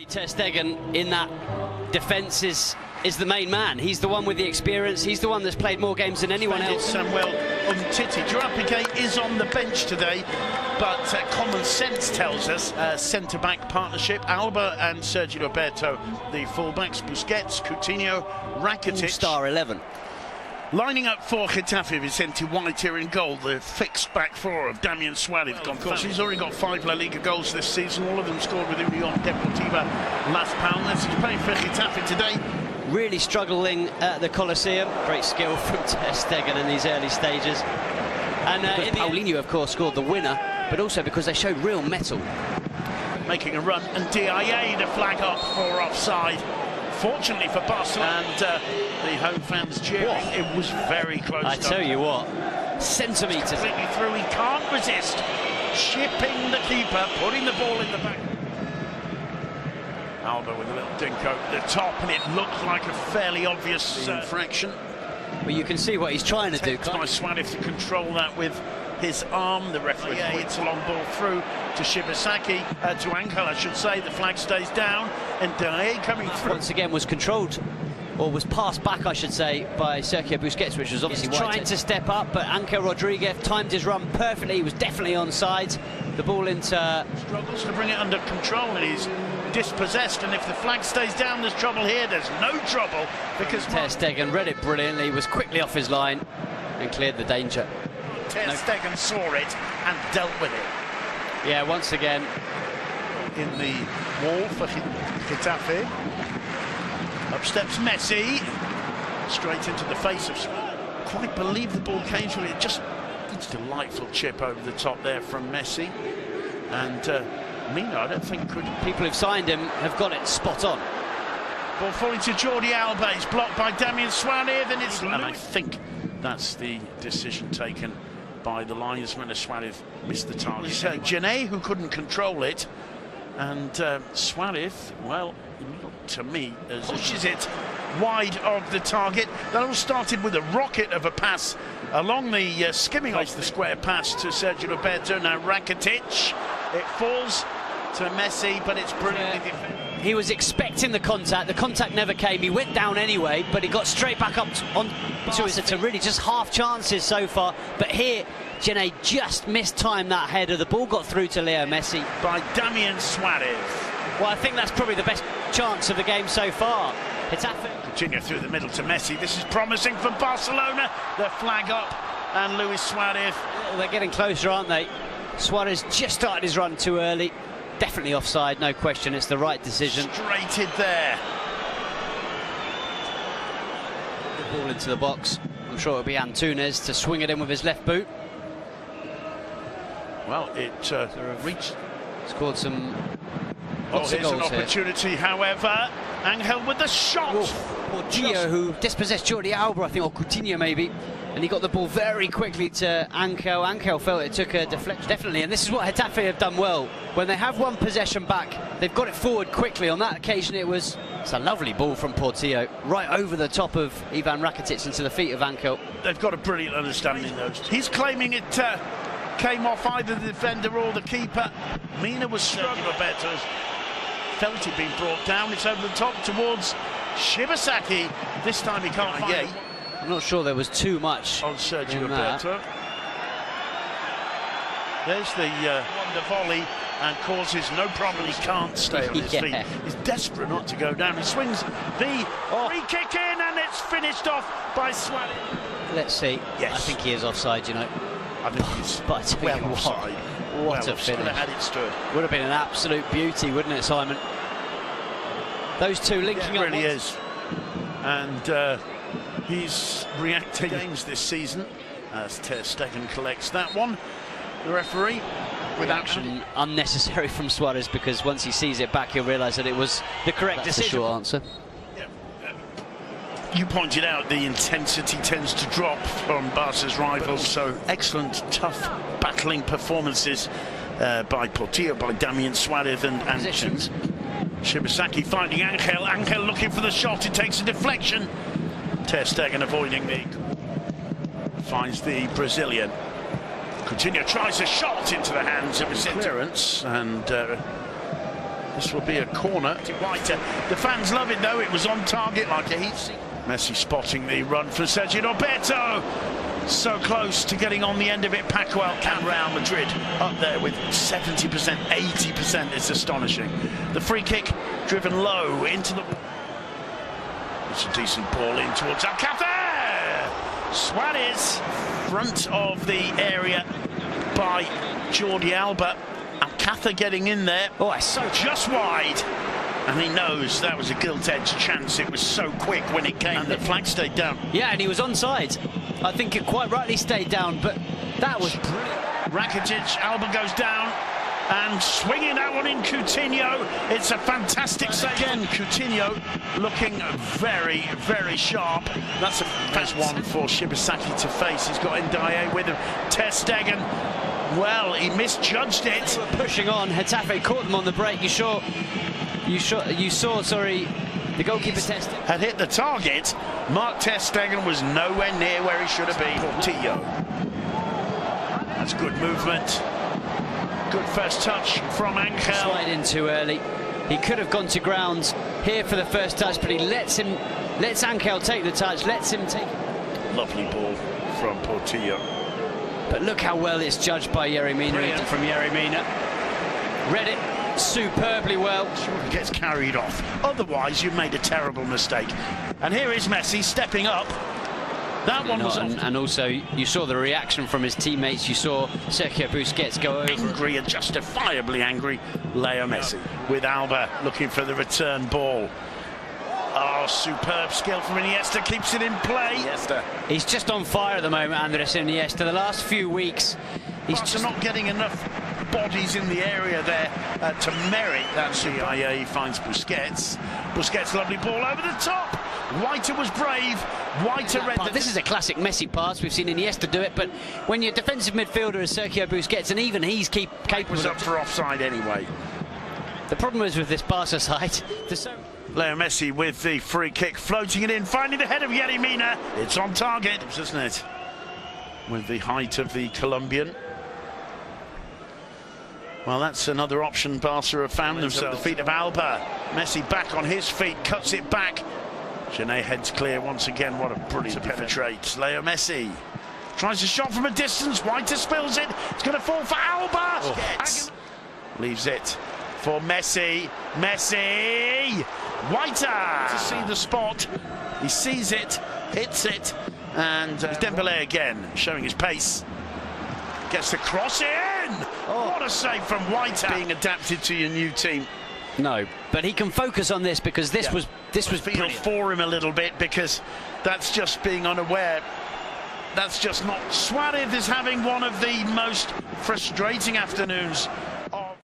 Ter Stegen in that defence is the main man. He's the one with the experience. He's the one that's played more games than anyone else. Samuel Umtiti. Durapike is on the bench today, but common sense tells us centre-back partnership. Alba and Sergio Roberto, the fullbacks. Busquets, Coutinho, Rakitic. Star 11. Lining up for Getafe, Vicente White here in goal, the fixed back four of Damian Suarez. Of course, he's already got 5 La Liga goals this season, all of them scored with Union Deportiva Las Palmas. He's playing for Getafe today. Really struggling at the Coliseum. Great skill from Ter Stegen in these early stages. And Paulinho, of course, scored the winner, but also because they showed real mettle. Making a run, and DIA the flag up for offside. Fortunately for Barcelona and the home fans cheering, it was very close. I tell you what, centimetres. Completely through, he can't resist. Chipping the keeper, putting the ball in the back. Alba with a little dink over the top, and it looked like a fairly obvious infraction. Well, you can see what he's trying to do. By Suarez to control that with his arm. The referee hits a long ball through to Shibasaki, to Angel, I should say. The flag stays down, and Dae coming through. Once again was controlled, or was passed back, I should say, by Sergio Busquets, which was obviously trying to step up, but Angel Rodriguez timed his run perfectly. He was definitely onside. The ball into... Struggles to bring it under control, and he's dispossessed, and if the flag stays down, there's trouble here. There's no trouble, because... Ter Stegen read it brilliantly, was quickly off his line and cleared the danger. Ter Stegen saw it and dealt with it. Yeah, once again. In the wall for Getafe. Up steps Messi. Straight into the face of... Quite believe the ball came to it. Just it's a delightful chip over the top there from Messi. And Mina, I don't think could... People who've signed him have got it spot on. Ball falling to Jordi Alba. He's blocked by Damian Suarez, and it's... And I think that's the decision taken by the linesman as Suarez missed the target. Janae, who couldn't control it, and Suarez, well, to me, pushes it wide of the target. That all started with a rocket of a pass along the skimming off the square pass to Sergio Roberto. Now Rakitic, it falls to Messi, but it's brilliantly defended. He was expecting the contact never came. He went down anyway, but he got straight back up on to it. It's really just half chances so far, but here Janae just mistimed that header. The ball got through to Leo Messi by Damian Suarez. Well, I think that's probably the best chance of the game so far. Coutinho through the middle to Messi. This is promising for Barcelona. The flag up, and Luis Suarez. Oh, they're getting closer, aren't they? Suarez just started his run too early. Definitely offside, no question. It's the right decision. Straighted there. The ball into the box. I'm sure it'll be Antunes to swing it in with his left boot. Well, it reached. Scored some. Here's an opportunity, here. However. Angel with the shot. Portillo, who dispossessed Jordi Alba, I think, or Coutinho maybe, and he got the ball very quickly to Angel. Angel felt it took a deflection, definitely, and this is what Getafe have done well. When they have one possession back, they've got it forward quickly. On that occasion, it's a lovely ball from Portillo, right over the top of Ivan Rakitic into the feet of Angel. They've got a brilliant understanding, those. He's claiming it came off either the defender or the keeper. Mina was struggling. Roberto's felt it being brought down. It's over the top towards Shibasaki. This time he can't find it. I'm not sure there was too much on Sergio Roberto. There's the wonder volley, and causes no problem. He can't stay on his feet. He's desperate not to go down. He swings the free kick in, and it's finished off by Suarez. Let's see. Yes. I think he is offside, you know. I think he's well offside. What a finish. Had it stood. Would have been an absolute beauty, wouldn't it, Simon? Those two linking up. It really is. And he's reacting games this season as Ter Stegen collects that one. The referee with action unnecessary from Suarez, because once he sees it back, he'll realise that it was the correct decision. That's the short answer. You pointed out the intensity tends to drop from Barca's rivals, so excellent, tough, battling performances by Portillo, by Damian Suarez and positions. Shibasaki finding Angel. Angel looking for the shot. It takes a deflection. Ter Stegen avoiding the... Finds the Brazilian. Coutinho tries a shot into the hands of his clearance, and This will be a corner. The fans love it though, it was on target like a heat. Messi spotting the run for Sergio Roberto. So close to getting on the end of it. Pacuel and Real Madrid up there with 70%, 80%. It's astonishing. The free kick driven low into the... It's a decent ball in towards Getafe. Suarez, front of the area by Jordi Alba. Alcácer getting in there. Oh, it's so just wide. And he knows that was a gilt-edged chance. It was so quick when it came. And the flag stayed down. Yeah, and he was onside. I think it quite rightly stayed down, but that was brilliant. Rakitic, Alba goes down. And swinging that one in Coutinho. It's a fantastic save. Again, Coutinho looking very, very sharp. That's a fast one for Shibasaki to face. He's got Ndiaye with him. Ter Stegen, well, he misjudged it. They were pushing on. Getafe caught them on the break. You saw, the goalkeeper tested. Had hit the target. Mark Ter Stegen was nowhere near where he should have been. Portillo. That's good movement. Good first touch from Angel. Slide in too early. He could have gone to ground here for the first touch, but he lets Angel take the touch, lets him take it. Lovely ball from Portillo. But look how well it's judged by Yerry Mina. From Yerry Mina. Read it superbly well. Sure, he gets carried off. Otherwise, you've made a terrible mistake. And here is Messi stepping up. That one was and also you saw the reaction from his teammates. You saw Sergio Busquets go over. Angry and justifiably angry. Leo Messi with Alba looking for the return ball. Oh, superb skill from Iniesta, keeps it in play. Iniesta. He's just on fire at the moment, Andres Iniesta. The last few weeks, he's just not getting enough bodies in the area there to merit that. CIA finds Busquets. Busquets, lovely ball over the top. Whiter was brave. Whiter read that. This is a classic Messi pass. We've seen Iniesta do it, but when your defensive midfielder is Sergio Busquets, and even he's capable. Was up for offside anyway. The problem is with this Barca side. Leo Messi with the free kick, floating it in, finding the head of Yerry Mina. It's on target, isn't it? With the height of the Colombian. Well, that's another option Barca have found themselves. The feet of Alba. Messi back on his feet, cuts it back. Genet heads clear once again. What a brilliant penetrate. Leo Messi tries a shot from a distance. Whiter spills it. It's going to fall for Alba. Oh. Leaves it for Messi. Messi! Whiter! To see the spot. He sees it, hits it, and Dembélé again, showing his pace. Gets the cross in! Oh. What a save from Whiter. Being adapted to your new team. No, but he can focus on this because this was feel for him a little bit, because that's just being unaware. That's just not. Suarez is having one of the most frustrating afternoons